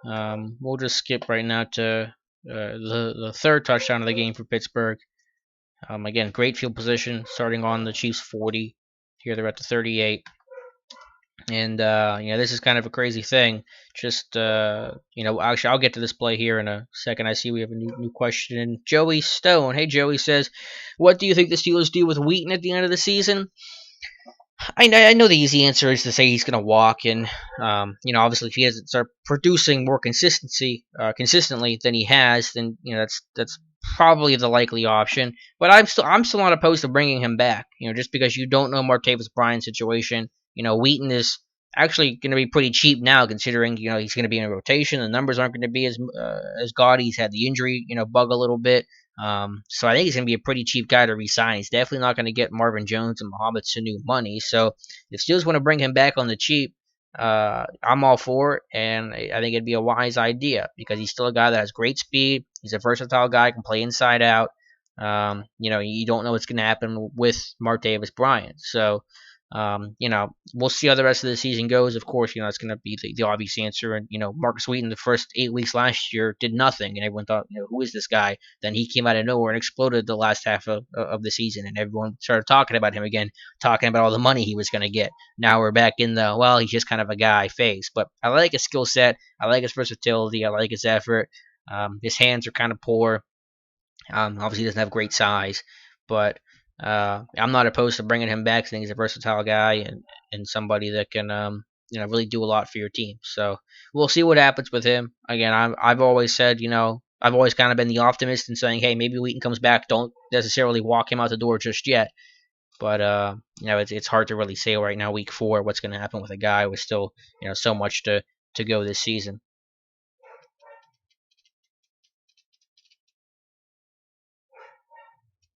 We'll just skip right now to the third touchdown of the game for Pittsburgh. Again, great field position, starting on the Chiefs 40. Here they're at the 38. And this is kind of a crazy thing. Just actually, I'll get to this play here in a second. I see we have a new question. Joey Stone, hey Joey, says, "What do you think the Steelers do with Wheaton at the end of the season?" I know the easy answer is to say he's going to walk, and obviously if he doesn't start producing more consistently than he has, then that's probably the likely option. But I'm still not opposed to bringing him back. Just because you don't know Martavis Bryant's situation. Wheaton is actually going to be pretty cheap now, considering he's going to be in a rotation. The numbers aren't going to be as gaudy. He's had the injury bug a little bit. So I think he's going to be a pretty cheap guy to re-sign. He's definitely not going to get Marvin Jones and Mohamed Sanu money. So if Steelers want to bring him back on the cheap, I'm all for it, and I think it'd be a wise idea because he's still a guy that has great speed. He's a versatile guy, can play inside out. You don't know what's going to happen with Martavis Bryant. So we'll see how the rest of the season goes. Of course, it's going to be the obvious answer. And, Marcus Wheaton, the first 8 weeks last year, did nothing. And everyone thought, who is this guy? Then he came out of nowhere and exploded the last half of the season. And everyone started talking about him again, talking about all the money he was going to get. Now we're back in he's just kind of a guy phase. But I like his skill set. I like his versatility. I like his effort. His hands are kind of poor. Obviously, he doesn't have great size. But I'm not opposed to bringing him back. I think he's a versatile guy and somebody that can really do a lot for your team. So we'll see what happens with him. Again, I've always said I've always kind of been the optimist in saying, hey, maybe Wheaton comes back. Don't necessarily walk him out the door just yet. But it's hard to really say right now, week 4, what's going to happen with a guy with still so much to go this season.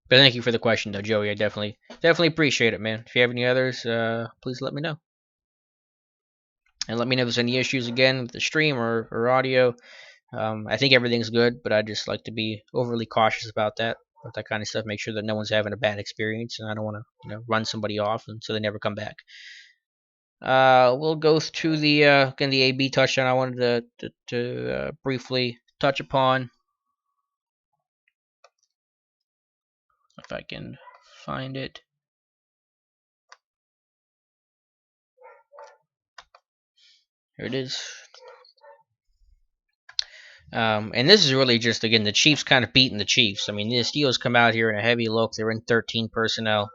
But thank you for the question, though, Joey. I definitely appreciate it, man. If you have any others, please let me know. And let me know if there's any issues again with the stream or audio. I think everything's good, but I just like to be overly cautious about that kind of stuff. Make sure that no one's having a bad experience, and I don't want to run somebody off and so they never come back. We'll go to the again the AB touchdown. I wanted to briefly touch upon. If I can find it. Here it is. And this is really just, again, the Chiefs kind of beating the Chiefs. I mean, the Steelers come out here in a heavy look. They're in 13 personnel,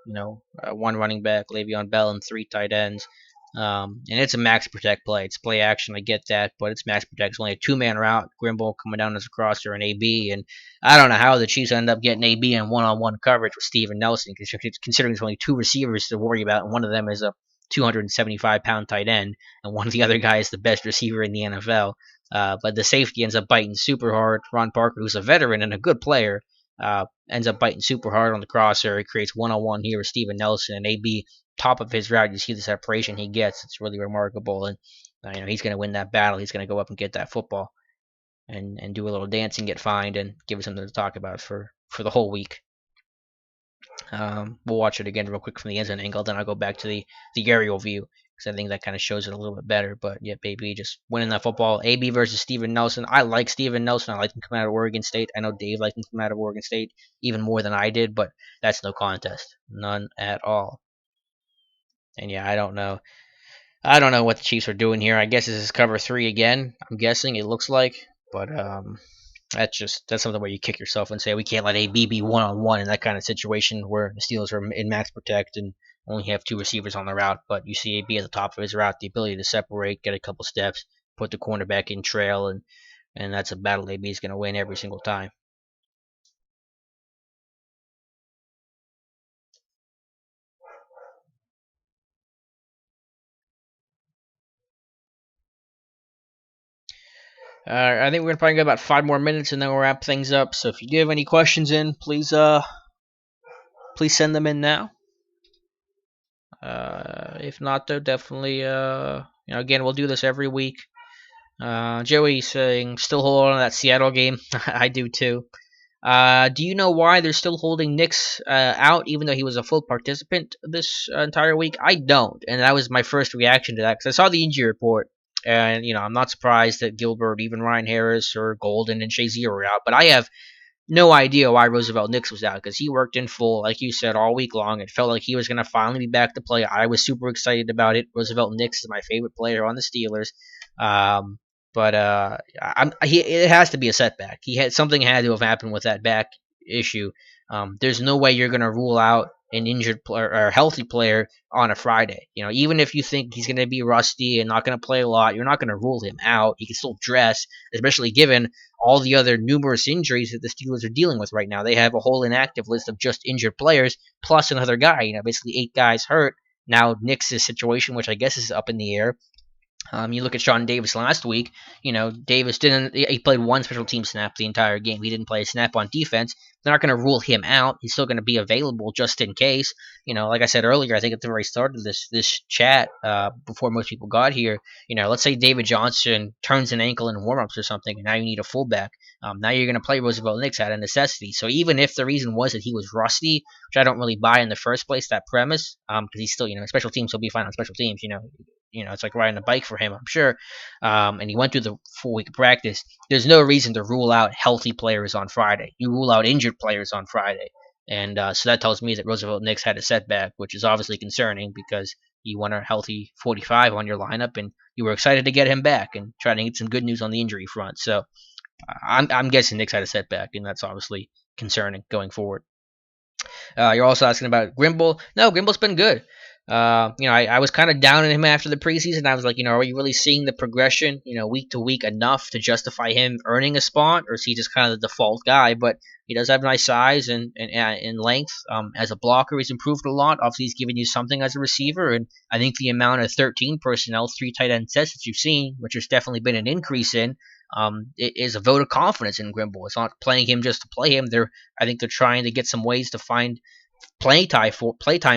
one running back, Le'Veon Bell, and 3 tight ends. And it's a max protect play. It's play action. I get that, but it's max protect. It's only a 2-man route. Grimble coming down as a crosser and AB. And I don't know how the Chiefs end up getting AB in one-on-one coverage with Steven Nelson, considering there's only 2 receivers to worry about, and one of them is a 275-pound tight end, and one of the other guys is the best receiver in the NFL. But the safety ends up biting super hard. Ron Parker, who's a veteran and a good player, ends up biting super hard on the crosser. He creates one-on-one here with Steven Nelson, and AB, top of his route, you see the separation he gets. It's really remarkable, and he's going to win that battle. He's going to go up and get that football and do a little dance and get fined and give us something to talk about for the whole week. We'll watch it again real quick from the end zone angle, then I'll go back to the aerial view because I think that kind of shows it a little bit better. But yeah, baby, just winning that football. AB versus Steven Nelson. I like Steven Nelson. I like him coming out of Oregon State. I know Dave liked him coming out of Oregon State even more than I did, but that's no contest. None at all. And yeah, I don't know. I don't know what the Chiefs are doing here. I guess this is cover 3 again. I'm guessing it looks like, but that's something where you kick yourself and say we can't let AB be one-on-one in that kind of situation where the Steelers are in max protect and only have 2 receivers on the route. But you see AB at the top of his route, the ability to separate, get a couple steps, put the cornerback in trail, and that's a battle AB is going to win every single time. I think we're gonna probably go about 5 more minutes and then we'll wrap things up. So if you do have any questions in, please send them in now. If not, though, definitely again, we'll do this every week. Joey saying still hold on to that Seattle game. I do too. Do you know why they're still holding Nix out, even though he was a full participant this entire week? I don't, and that was my first reaction to that because I saw the injury report, and I'm not surprised that Gilbert, even Ryan Harris or Golden and Shazier were out, but I have no idea why Roosevelt Nix was out because he worked in full, like you said, all week long. It felt like he was going to finally be back to play. I was super excited about it. Roosevelt Nix is my favorite player on the Steelers. Um, but it has to be a setback. Something had to have happened with that back issue. There's no way you're going to rule out an injured player or a healthy player on a Friday. Even if you think he's going to be rusty and not going to play a lot, you're not going to rule him out. He can still dress, especially given all the other numerous injuries that the Steelers are dealing with right now. They have a whole inactive list of just injured players plus another guy. Basically 8 guys hurt. Now Nick's situation, which I guess is up in the air. You look at Sean Davis last week. Davis didn't. He played one special team snap the entire game. He didn't play a snap on defense. They're not going to rule him out. He's still going to be available just in case. Like I said earlier, I think at the very start of this chat, before most people got here, let's say David Johnson turns an ankle in warmups or something, and now you need a fullback. Now you're going to play Roosevelt Nix out of necessity. So even if the reason was that he was rusty, which I don't really buy in the first place, that premise, because he's still, special teams, he'll be fine on special teams. It's like riding a bike for him, I'm sure. And he went through the full week of practice. There's no reason to rule out healthy players on Friday. You rule out injured players on Friday. And so that tells me that Roosevelt Nix had a setback, which is obviously concerning because you want a healthy 45 on your lineup, and you were excited to get him back and try to get some good news on the injury front. So I'm guessing Nix had a setback, and that's obviously concerning going forward. You're also asking about Grimble. No, Grimble's been good. I was kind of down on him after the preseason. I was like, are you really seeing the progression, week to week enough to justify him earning a spot, or is he just kind of the default guy? But he does have nice size and length. As a blocker, he's improved a lot. Obviously, he's given you something as a receiver, and I think the amount of 13 personnel, 3 tight end sets that you've seen, which has definitely been an increase in, it is a vote of confidence in Grimble. It's not playing him just to play him. I think they're trying to get some ways to find playtime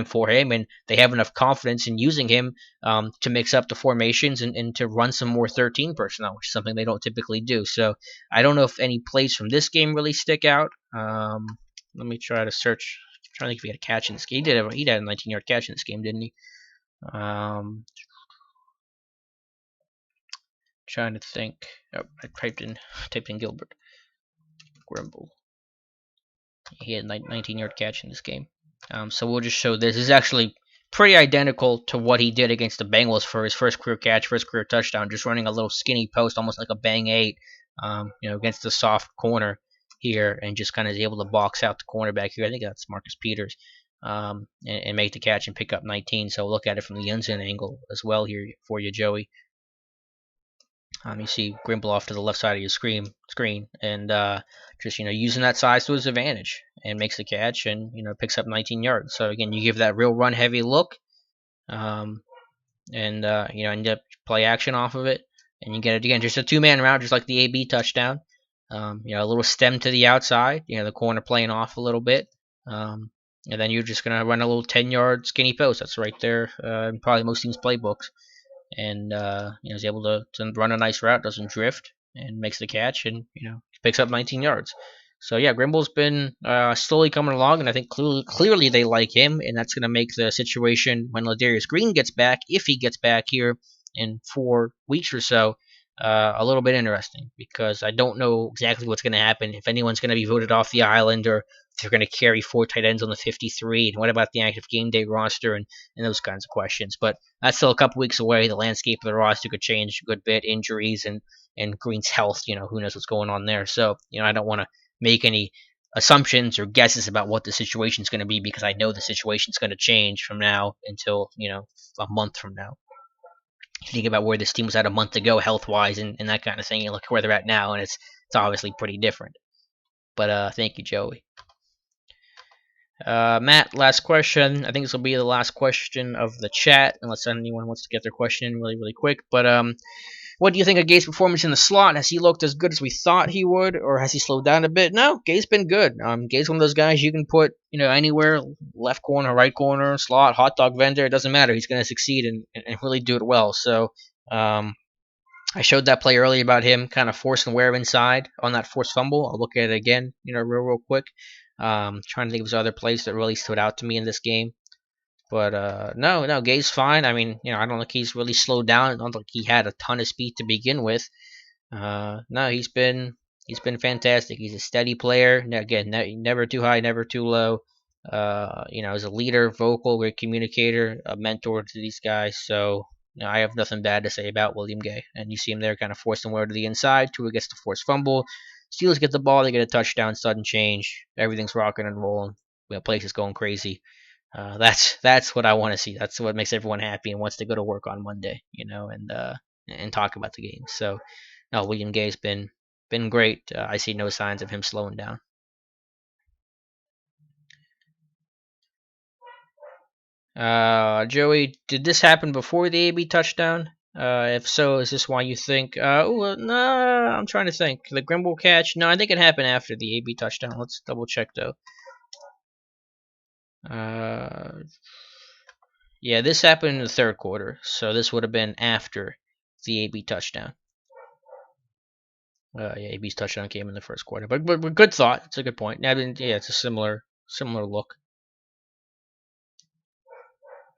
for him, and they have enough confidence in using him to mix up the formations and to run some more 13 personnel, which is something they don't typically do. So I don't know if any plays from this game really stick out. Let me try to search. I'm trying to think if he had a catch in this game. He had a 19-yard catch in this game, didn't he? Trying to think. Oh, I typed in Gilbert Grimble. He had a 19-yard catch in this game. So we'll just show this. This is actually pretty identical to what he did against the Bengals for his first career catch, first career touchdown, just running a little skinny post, almost like a bang 8, against the soft corner here, and just kind of is able to box out the cornerback here. I think that's Marcus Peters, and make the catch and pick up 19. So look at it from the end zone angle as well here for you, Joey. You see Grimble off to the left side of your screen, and just using that size to his advantage, and makes the catch, and picks up 19 yards. So again, you give that real run heavy look, and end up play action off of it, and you get it again, just a 2-man route, just like the AB touchdown. A little stem to the outside, the corner playing off a little bit, and then you're just gonna run a little 10-yard skinny post. That's right there in probably most teams' playbooks. And is able to run a nice route, doesn't drift, and makes the catch, and picks up 19 yards. So yeah, Grimble's been slowly coming along, and I think clearly they like him, and that's going to make the situation when Ladarius Green gets back, if he gets back here in 4 weeks or so, a little bit interesting, because I don't know exactly what's going to happen, if anyone's going to be voted off the island, or if they're going to carry 4 tight ends on the 53, and what about the active game day roster, and those kinds of questions. But that's still a couple weeks away. The landscape of the roster could change a good bit, injuries and Green's health, who knows what's going on there. So, I don't want to make any assumptions or guesses about what the situation is going to be, because I know the situation is going to change from now until, a month from now. You think about where this team was at a month ago, health-wise, and that kind of thing, and look where they're at now, and it's obviously pretty different. But thank you, Joey. Matt, last question. I think this will be the last question of the chat, unless anyone wants to get their question in really, really quick. But what do you think of Gate's performance in the slot? Has he looked as good as we thought he would, or has he slowed down a bit? No, Gate's been good. Gate's one of those guys you can put, anywhere, left corner, right corner, slot, hot dog vendor. It doesn't matter. He's going to succeed and really do it well. So, I showed that play earlier about him kind of forcing Ware inside on that forced fumble. I'll look at it again, real quick. Trying to think of some other plays that really stood out to me in this game. But no, Gay's fine. I mean, I don't think he's really slowed down. I don't think he had a ton of speed to begin with. No, he's been fantastic. He's a steady player. Again, never too high, never too low. As a leader, vocal, great communicator, a mentor to these guys. So I have nothing bad to say about William Gay. And you see him there, kind of forcing Ware to the inside. Tua gets the forced fumble. Steelers get the ball. They get a touchdown. Sudden change. Everything's rocking and rolling. Place is going crazy. That's what I want to see. That's what makes everyone happy and wants to go to work on Monday, and talk about the game. So, no, William Gay's been great. I see no signs of him slowing down. Joey, did this happen before the AB touchdown? If so, is this why you think? No, I'm trying to think. The Grimble catch? No, I think it happened after the AB touchdown. Let's double check though. Uh, yeah, this happened in the third quarter, so this would have been after the AB touchdown. Yeah, AB's touchdown came in the first quarter, but good thought. It's a good point. I mean, yeah, it's a similar look,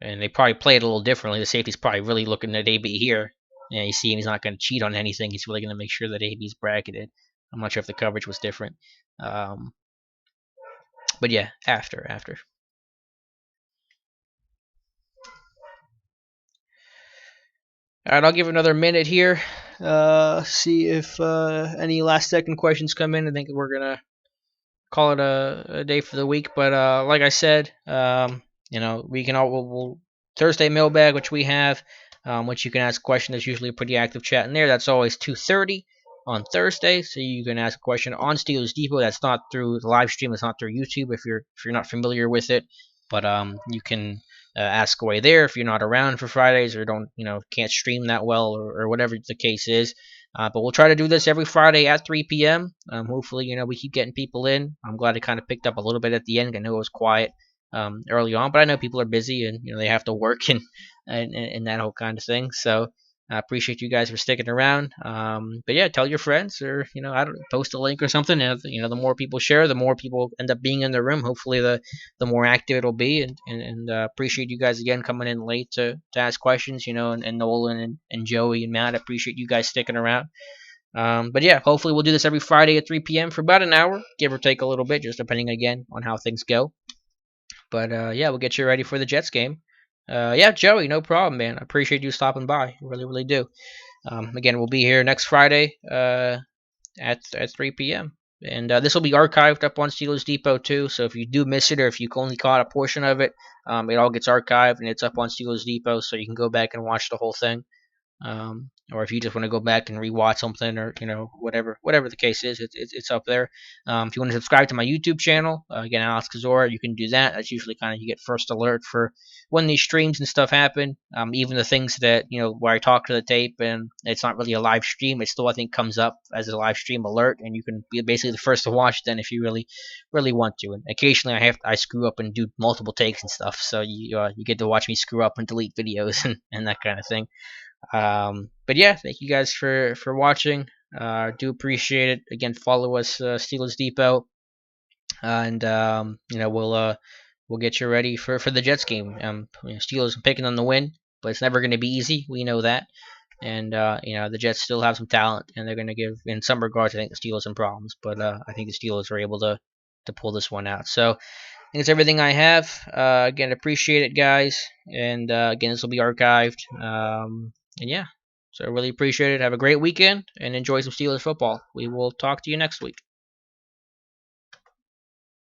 and they probably play it a little differently. The safety's probably really looking at AB here, and you see him. He's not going to cheat on anything. He's really going to make sure that AB's bracketed. I'm not sure if the coverage was different, um, but yeah, after. All right, I'll give another minute here. See if any last second questions come in. I think we're gonna call it a day for the week. But like I said, we can all we'll Thursday mailbag, which we have, which you can ask a question. There's usually a pretty active chat in there. That's always 2:30 on Thursday, so you can ask a question on Steelers Depot. That's not through the live stream. It's not through YouTube if you're not familiar with it. But you can ask away there if you're not around for Fridays or don't can't stream that well or whatever the case is. But we'll try to do this every Friday at 3 p.m. Hopefully, we keep getting people in. I'm glad it kind of picked up a little bit at the end. I know it was quiet early on, but I know people are busy and they have to work and that whole kind of thing. So I appreciate you guys for sticking around. But yeah, tell your friends or I don't post a link or something. The more people share, the more people end up being in the room. Hopefully, the more active it'll be. And appreciate you guys again coming in late to ask questions. And Nolan and Joey and Matt. I appreciate you guys sticking around. But yeah, hopefully we'll do this every Friday at 3 p.m. for about an hour, give or take a little bit, just depending again on how things go. But yeah, we'll get you ready for the Jets game. Yeah, Joey, no problem, man. I appreciate you stopping by. I really, really do. Again, we'll be here next Friday at 3 p.m. And this will be archived up on Steelers Depot too. So if you do miss it or if you only caught a portion of it, it all gets archived and it's up on Steelers Depot, so you can go back and watch the whole thing. Or if you just want to go back and rewatch something, or whatever the case is, it's up there. If you want to subscribe to my YouTube channel, again, Alex Kozora, you can do that. That's usually kind of you get first alert for when these streams and stuff happen. Even the things that where I talk to the tape and it's not really a live stream, it still I think comes up as a live stream alert, and you can be basically the first to watch then if you really want to. And occasionally I screw up and do multiple takes and stuff, so you get to watch me screw up and delete videos and that kind of thing. But yeah, thank you guys for watching. Do appreciate it. Again, follow us, Steelers Depot, and we'll get you ready for the Jets game. Steelers are picking on the win, but it's never going to be easy. We know that, and the Jets still have some talent, and they're going to give, in some regards, I think the Steelers some problems, but I think the Steelers are able to pull this one out. So I think it's everything I have. Again, appreciate it, guys, and again, this will be archived. And yeah, so I really appreciate it. Have a great weekend and enjoy some Steelers football. We will talk to you next week.